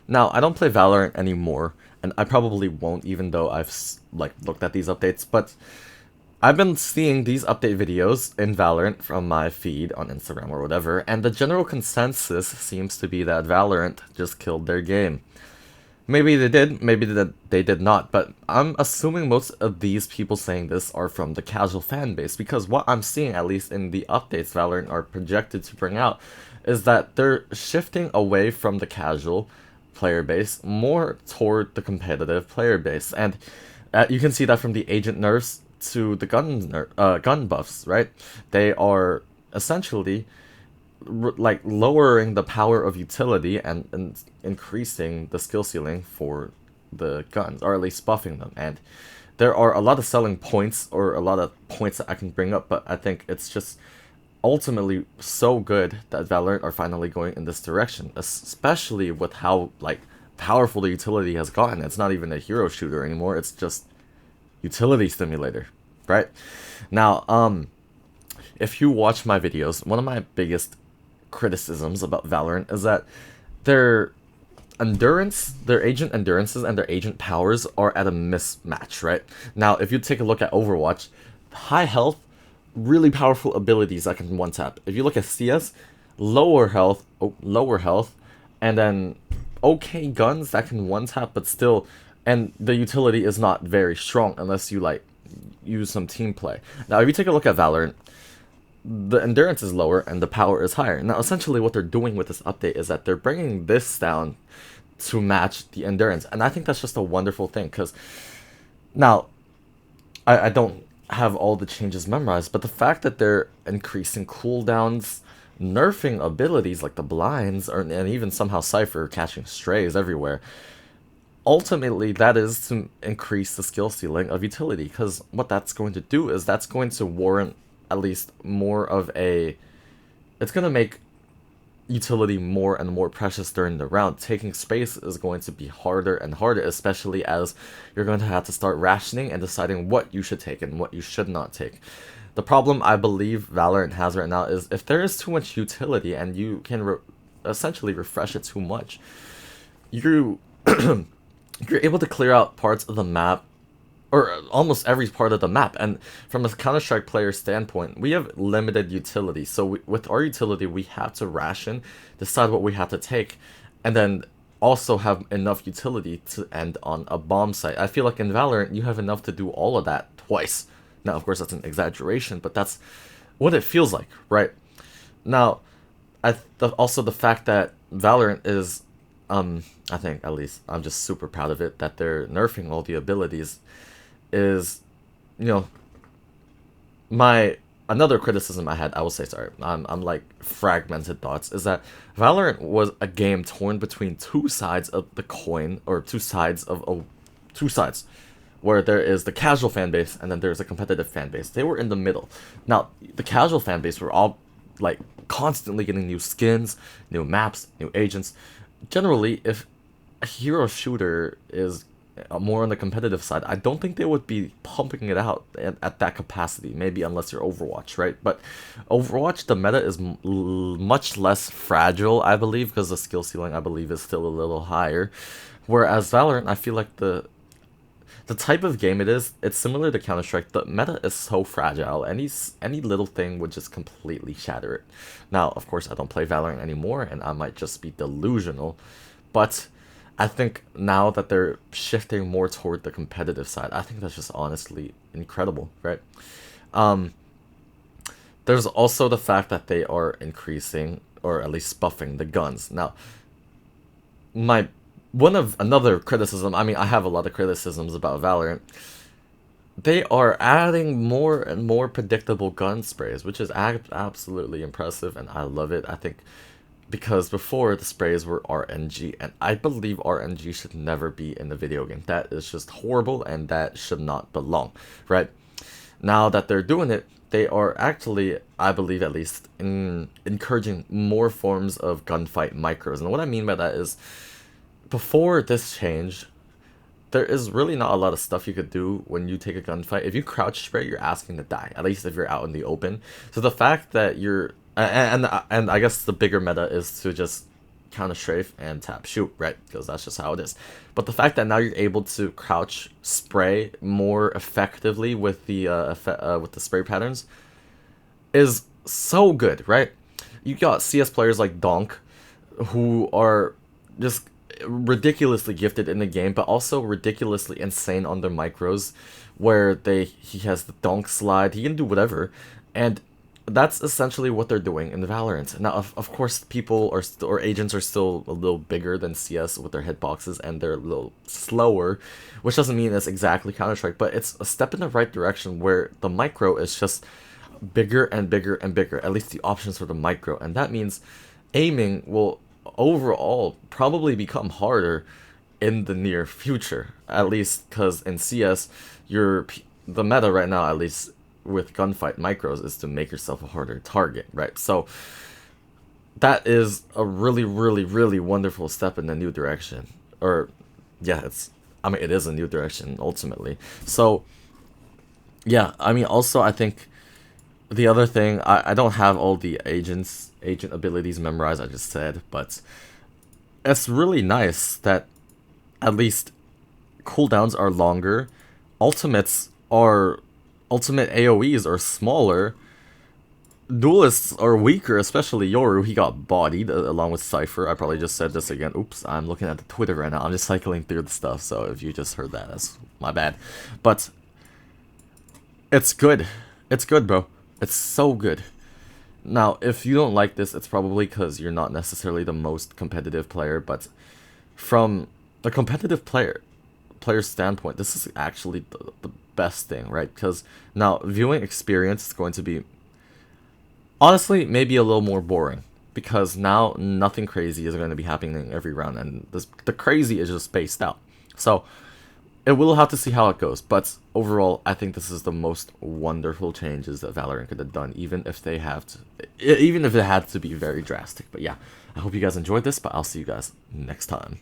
Now, I don't play Valorant anymore, and I probably won't, even though I've like looked at these updates. But I've been seeing these update videos in Valorant from my feed on Instagram or whatever, and the general consensus seems to be that Valorant just killed their game. Maybe they did, maybe they did not, but I'm assuming most of these people saying this are from the casual fan base, because what I'm seeing, at least in the updates Valorant are projected to bring out, is that they're shifting away from the casual player base more toward the competitive player base, and you can see that from the agent nerfs to the gun buffs, right? They are essentially like lowering the power of utility and increasing the skill ceiling for the guns, or at least buffing them. And there are a lot of selling points, or a lot of points that I can bring up, but I think it's just ultimately so good that Valorant are finally going in this direction, especially with how like powerful the utility has gotten. It's not even a hero shooter anymore, it's just utility stimulator, right? Now, if you watch my videos, one of my biggest criticisms about Valorant is that their their agent endurances and their agent powers are at a mismatch, right? Now, if you take a look at Overwatch, high health, really powerful abilities that can one tap. If you look at CS, lower health, and then okay guns that can one tap, but still, and the utility is not very strong unless you like use some team play. Now, if you take a look at Valorant, the endurance is lower and the power is higher. Now, essentially, what they're doing with this update is that they're bringing this down to match the endurance, and I think that's just a wonderful thing. Because now, I don't have all the changes memorized, but the fact that they're increasing cooldowns, nerfing abilities like the blinds, and even somehow Cypher catching strays everywhere, ultimately that is to increase the skill ceiling of utility. Because what that's going to do is that's going to warrant at least more of a, it's going to make utility more and more precious during the round. Taking space is going to be harder and harder, especially as you're going to have to start rationing and deciding what you should take and what you should not take. The problem I believe Valorant has right now is if there is too much utility and you can essentially refresh it too much, you you're able to clear out parts of the map, or almost every part of the map. And from a Counter-Strike player standpoint, we have limited utility. So with our utility, we have to ration, decide what we have to take, and then also have enough utility to end on a bomb site. I feel like in Valorant, you have enough to do all of that twice. Now, of course, that's an exaggeration, but that's what it feels like, right? Now, also the fact that Valorant is, I think at least I'm just super proud of it that they're nerfing all the abilities. Is, you know, my another criticism I had, I will say, sorry, I'm like fragmented thoughts, is that Valorant was a game torn between two sides of the coin, or two sides, where there is the casual fan base and then there's a competitive fan base. They were in the middle. Now, the casual fan base were all like constantly getting new skins, new maps, new agents. Generally, if a hero shooter is more on the competitive side, I don't think they would be pumping it out at that capacity. Maybe unless you're Overwatch, right? But Overwatch, the meta is much less fragile, I believe, because the skill ceiling, I believe, is still a little higher. Whereas Valorant, I feel like the type of game it is, it's similar to Counter-Strike. The meta is so fragile. Any little thing would just completely shatter it. Now, of course, I don't play Valorant anymore, and I might just be delusional, but I think now that they're shifting more toward the competitive side, I think that's just honestly incredible, right? Um, there's also the fact that they are increasing, or at least buffing, the guns. Now, my one of another criticism, I mean, I have a lot of criticisms about Valorant. They are adding more and more predictable gun sprays, which is absolutely impressive, and I love it. I think because before the sprays were RNG, and I believe RNG should never be in the video game. That is just horrible, and that should not belong, right? Now that they're doing it, they are actually, I believe at least, encouraging more forms of gunfight micros. And what I mean by that is, before this change, there is really not a lot of stuff you could do when you take a gunfight. If you crouch spray, you're asking to die, at least if you're out in the open. So the fact that you're, and I guess the bigger meta is to just counter strafe and tap shoot, right? Because that's just how it is. But the fact that now you're able to crouch spray more effectively with the spray patterns is so good, right? You got CS players like Donk, who are just ridiculously gifted in the game, but also ridiculously insane on their micros, where he has the donk slide, he can do whatever, and that's essentially what they're doing in the Valorant. Now, of course, people or agents are still a little bigger than CS with their hitboxes, and they're a little slower, which doesn't mean it's exactly Counter-Strike, but it's a step in the right direction where the micro is just bigger and bigger and bigger, at least the options for the micro, and that means aiming will overall probably become harder in the near future, at least because in CS, the meta right now, at least with gunfight micros, is to make yourself a harder target, right? So that is a really, really, really wonderful step in the new direction. Or yeah, it is a new direction ultimately. So yeah, I mean, also I think the other thing, I don't have all the agent abilities memorized, I just said, but it's really nice that at least cooldowns are longer, ultimate AoEs are smaller, duelists are weaker, especially Yoru. He got bodied along with Cypher. I probably just said this again. Oops, I'm looking at the Twitter right now. I'm just cycling through the stuff, so if you just heard that, that's my bad. But it's good. It's good, bro. It's so good. Now, if you don't like this, it's probably because you're not necessarily the most competitive player, but from a competitive player's standpoint, this is actually the best thing, right? Because now, viewing experience is going to be, honestly, maybe a little more boring, because now nothing crazy is going to be happening every round, and the crazy is just spaced out. So it will have to see how it goes, but overall, I think this is the most wonderful changes that Valorant could have done, even if it had to be very drastic. But yeah, I hope you guys enjoyed this, but I'll see you guys next time.